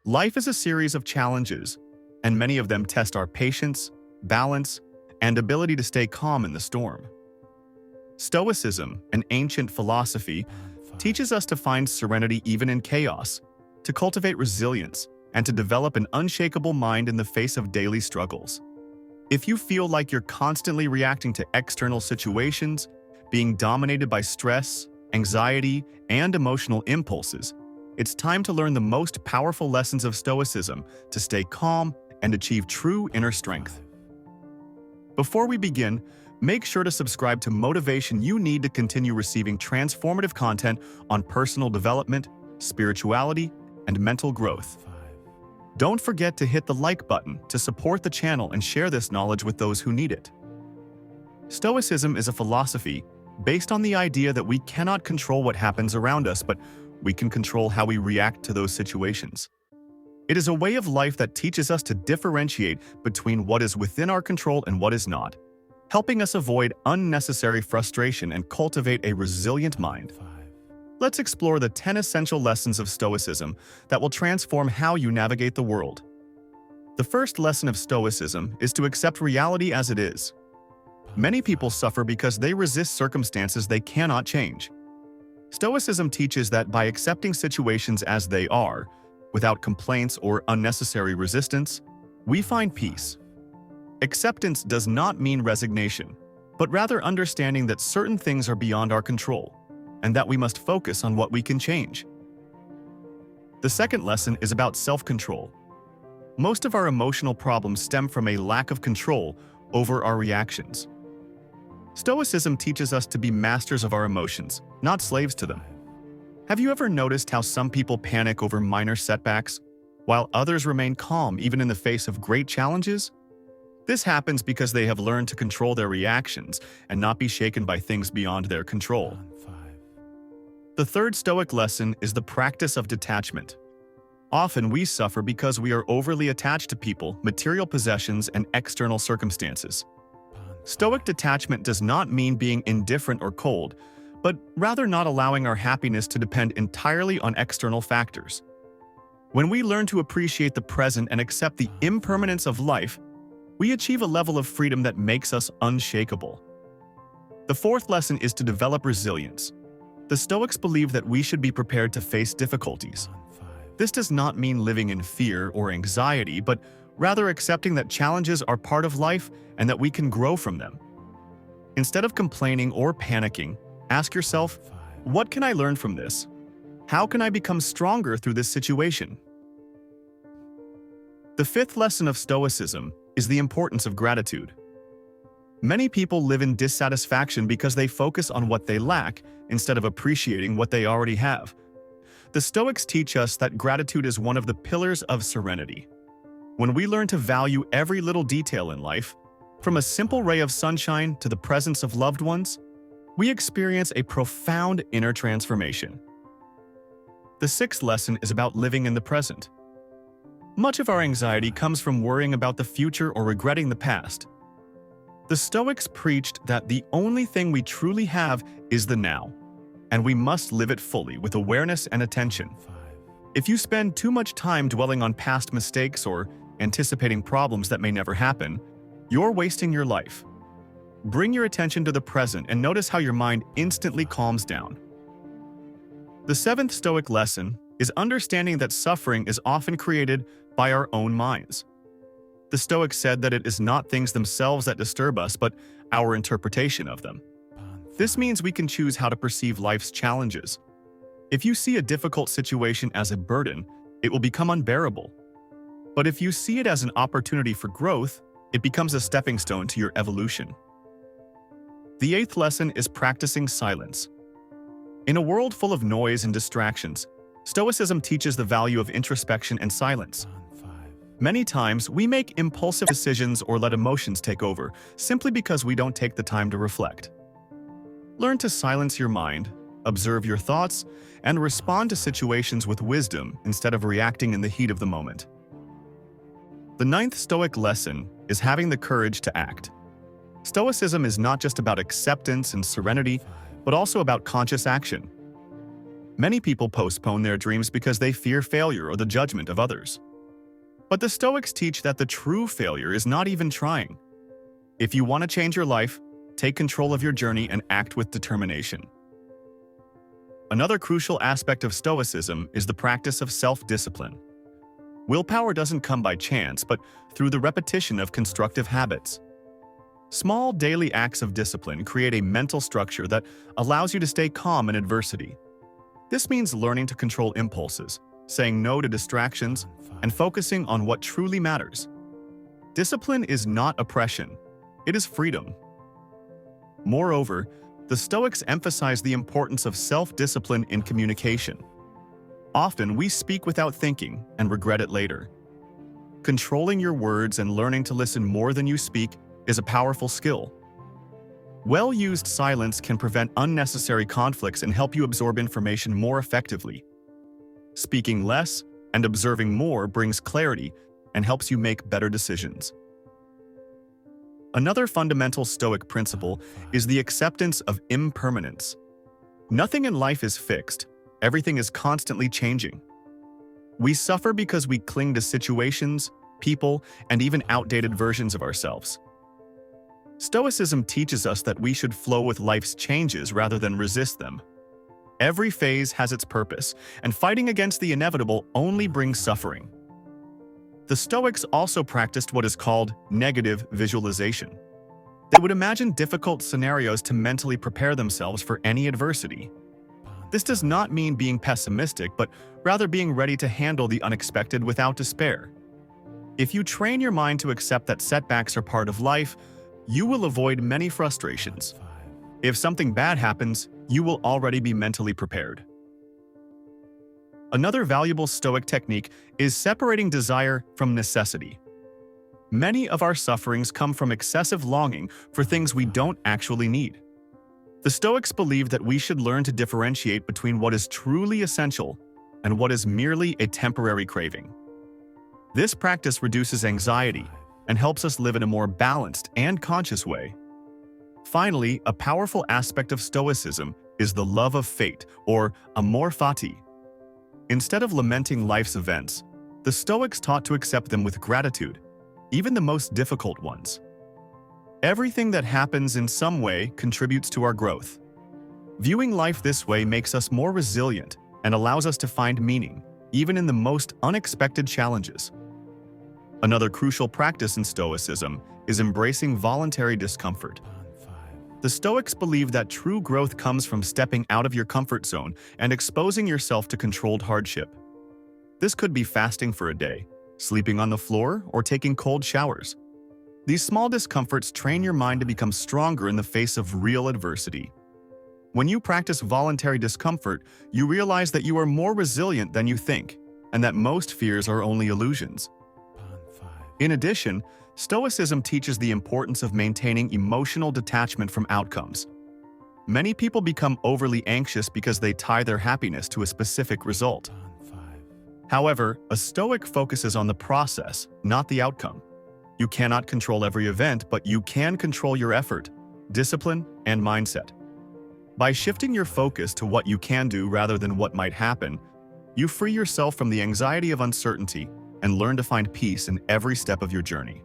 Life is a series of challenges, and many of them test our patience, balance, and ability to stay calm in the storm. Stoicism, an ancient philosophy, teaches us to find serenity even in chaos, to cultivate resilience, and to develop an unshakable mind in the face of daily struggles. If you feel like you're constantly reacting to external situations, being dominated by stress, anxiety, and emotional impulses, it's time to learn the most powerful lessons of Stoicism to stay calm and achieve true inner strength. Before we begin, make sure to subscribe to Motivation You Need to continue receiving transformative content on personal development, spirituality, and mental growth. Don't forget to hit the like button to support the channel and share this knowledge with those who need it. Stoicism is a philosophy based on the idea that we cannot control what happens around us, but we can control how we react to those situations. It is a way of life that teaches us to differentiate between what is within our control and what is not, helping us avoid unnecessary frustration and cultivate a resilient mind. Let's explore the 10 essential lessons of Stoicism that will transform how you navigate the world. The first lesson of Stoicism is to accept reality as it is. Many people suffer because they resist circumstances they cannot change. Stoicism teaches that by accepting situations as they are, without complaints or unnecessary resistance, we find peace. Acceptance does not mean resignation, but rather understanding that certain things are beyond our control, and that we must focus on what we can change. The second lesson is about self-control. Most of our emotional problems stem from a lack of control over our reactions. Stoicism teaches us to be masters of our emotions, not slaves to them. Have you ever noticed how some people panic over minor setbacks, while others remain calm even in the face of great challenges? This happens because they have learned to control their reactions and not be shaken by things beyond their control. The third Stoic lesson is the practice of detachment. Often we suffer because we are overly attached to people, material possessions, and external circumstances. Stoic detachment does not mean being indifferent or cold, but rather not allowing our happiness to depend entirely on external factors. When we learn to appreciate the present and accept the impermanence of life, we achieve a level of freedom that makes us unshakable. The fourth lesson is to develop resilience. The Stoics believe that we should be prepared to face difficulties. This does not mean living in fear or anxiety, but rather accepting that challenges are part of life and that we can grow from them. Instead of complaining or panicking, ask yourself, what can I learn from this? How can I become stronger through this situation? The fifth lesson of Stoicism is the importance of gratitude. Many people live in dissatisfaction because they focus on what they lack instead of appreciating what they already have. The Stoics teach us that gratitude is one of the pillars of serenity. When we learn to value every little detail in life, from a simple ray of sunshine to the presence of loved ones, we experience a profound inner transformation. The sixth lesson is about living in the present. Much of our anxiety comes from worrying about the future or regretting the past. The Stoics preached that the only thing we truly have is the now, and we must live it fully with awareness and attention. If you spend too much time dwelling on past mistakes or anticipating problems that may never happen, you're wasting your life. Bring your attention to the present and notice how your mind instantly calms down. The seventh Stoic lesson is understanding that suffering is often created by our own minds. The Stoics said that it is not things themselves that disturb us, but our interpretation of them. This means we can choose how to perceive life's challenges. If you see a difficult situation as a burden, it will become unbearable. But if you see it as an opportunity for growth, it becomes a stepping stone to your evolution. The eighth lesson is practicing silence. In a world full of noise and distractions, Stoicism teaches the value of introspection and silence. Many times, we make impulsive decisions or let emotions take over, simply because we don't take the time to reflect. Learn to silence your mind, observe your thoughts, and respond to situations with wisdom instead of reacting in the heat of the moment. The ninth Stoic lesson is having the courage to act. Stoicism is not just about acceptance and serenity, but also about conscious action. Many people postpone their dreams because they fear failure or the judgment of others. But the Stoics teach that the true failure is not even trying. If you want to change your life, take control of your journey and act with determination. Another crucial aspect of Stoicism is the practice of self-discipline. Willpower doesn't come by chance, but through the repetition of constructive habits. Small daily acts of discipline create a mental structure that allows you to stay calm in adversity. This means learning to control impulses, saying no to distractions, and focusing on what truly matters. Discipline is not oppression, it is freedom. Moreover, the Stoics emphasize the importance of self-discipline in communication. Often, we speak without thinking and regret it later. Controlling your words and learning to listen more than you speak is a powerful skill. Well-used silence can prevent unnecessary conflicts and help you absorb information more effectively. Speaking less and observing more brings clarity and helps you make better decisions. Another fundamental Stoic principle is the acceptance of impermanence. Nothing in life is fixed. Everything is constantly changing. We suffer because we cling to situations, people, and even outdated versions of ourselves. Stoicism teaches us that we should flow with life's changes rather than resist them. Every phase has its purpose, and fighting against the inevitable only brings suffering. The Stoics also practiced what is called negative visualization. They would imagine difficult scenarios to mentally prepare themselves for any adversity. This does not mean being pessimistic, but rather being ready to handle the unexpected without despair. If you train your mind to accept that setbacks are part of life, you will avoid many frustrations. If something bad happens, you will already be mentally prepared. Another valuable Stoic technique is separating desire from necessity. Many of our sufferings come from excessive longing for things we don't actually need. The Stoics believe that we should learn to differentiate between what is truly essential and what is merely a temporary craving. This practice reduces anxiety and helps us live in a more balanced and conscious way. Finally, a powerful aspect of Stoicism is the love of fate, or amor fati. Instead of lamenting life's events, the Stoics taught to accept them with gratitude, even the most difficult ones. Everything that happens in some way contributes to our growth. Viewing life this way makes us more resilient and allows us to find meaning, even in the most unexpected challenges. Another crucial practice in Stoicism is embracing voluntary discomfort. The Stoics believe that true growth comes from stepping out of your comfort zone and exposing yourself to controlled hardship. This could be fasting for a day, sleeping on the floor, or taking cold showers. These small discomforts train your mind to become stronger in the face of real adversity. When you practice voluntary discomfort, you realize that you are more resilient than you think, and that most fears are only illusions. In addition, Stoicism teaches the importance of maintaining emotional detachment from outcomes. Many people become overly anxious because they tie their happiness to a specific result. However, a Stoic focuses on the process, not the outcome. You cannot control every event, but you can control your effort, discipline, and mindset. By shifting your focus to what you can do rather than what might happen, you free yourself from the anxiety of uncertainty and learn to find peace in every step of your journey.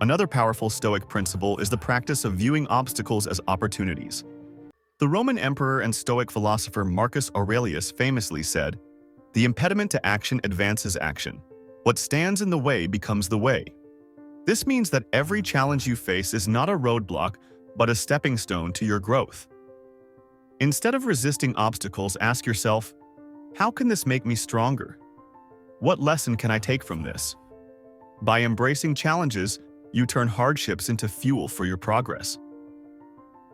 Another powerful Stoic principle is the practice of viewing obstacles as opportunities. The Roman emperor and Stoic philosopher Marcus Aurelius famously said, "The impediment to action advances action. What stands in the way becomes the way." This means that every challenge you face is not a roadblock, but a stepping stone to your growth. Instead of resisting obstacles, ask yourself, how can this make me stronger? What lesson can I take from this? By embracing challenges, you turn hardships into fuel for your progress.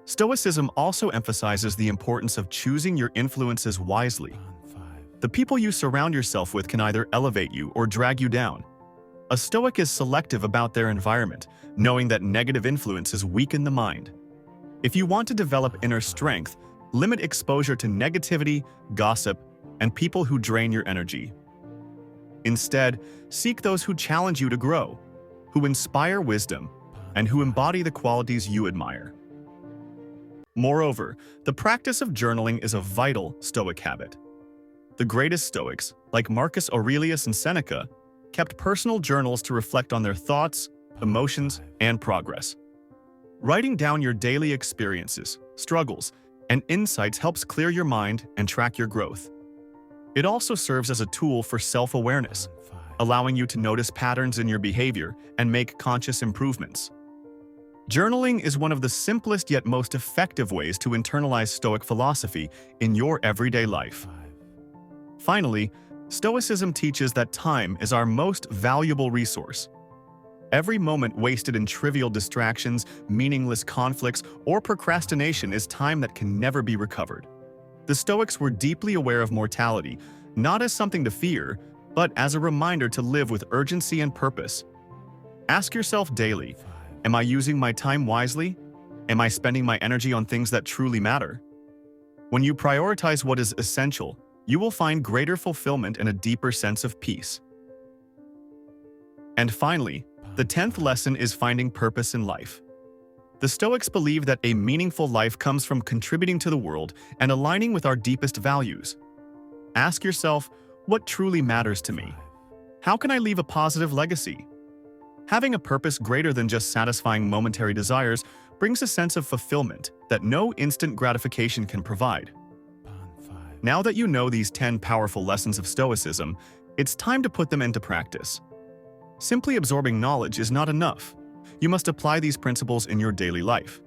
Stoicism also emphasizes the importance of choosing your influences wisely. The people you surround yourself with can either elevate you or drag you down. A Stoic is selective about their environment, knowing that negative influences weaken the mind. If you want to develop inner strength, limit exposure to negativity, gossip, and people who drain your energy. Instead, seek those who challenge you to grow, who inspire wisdom, and who embody the qualities you admire. Moreover, the practice of journaling is a vital Stoic habit. The greatest Stoics, like Marcus Aurelius and Seneca, kept personal journals to reflect on their thoughts, emotions, and progress. Writing down your daily experiences, struggles, and insights helps clear your mind and track your growth. It also serves as a tool for self-awareness, allowing you to notice patterns in your behavior and make conscious improvements. Journaling is one of the simplest yet most effective ways to internalize Stoic philosophy in your everyday life. Finally, Stoicism teaches that time is our most valuable resource. Every moment wasted in trivial distractions, meaningless conflicts, or procrastination is time that can never be recovered. The Stoics were deeply aware of mortality, not as something to fear, but as a reminder to live with urgency and purpose. Ask yourself daily, am I using my time wisely? Am I spending my energy on things that truly matter? When you prioritize what is essential, you will find greater fulfillment and a deeper sense of peace. And finally, the 10th lesson is finding purpose in life. The Stoics believe that a meaningful life comes from contributing to the world and aligning with our deepest values. Ask yourself, what truly matters to me? How can I leave a positive legacy? Having a purpose greater than just satisfying momentary desires brings a sense of fulfillment that no instant gratification can provide. Now that you know these 10 powerful lessons of Stoicism, it's time to put them into practice. Simply absorbing knowledge is not enough. You must apply these principles in your daily life.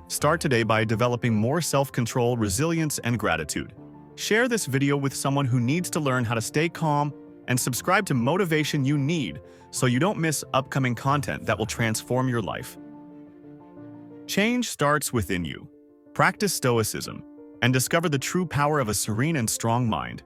Start today by developing more self-control, resilience, and gratitude. Share this video with someone who needs to learn how to stay calm, and subscribe to Motivation You Need so you don't miss upcoming content that will transform your life. Change starts within you. Practice Stoicism and discover the true power of a serene and strong mind.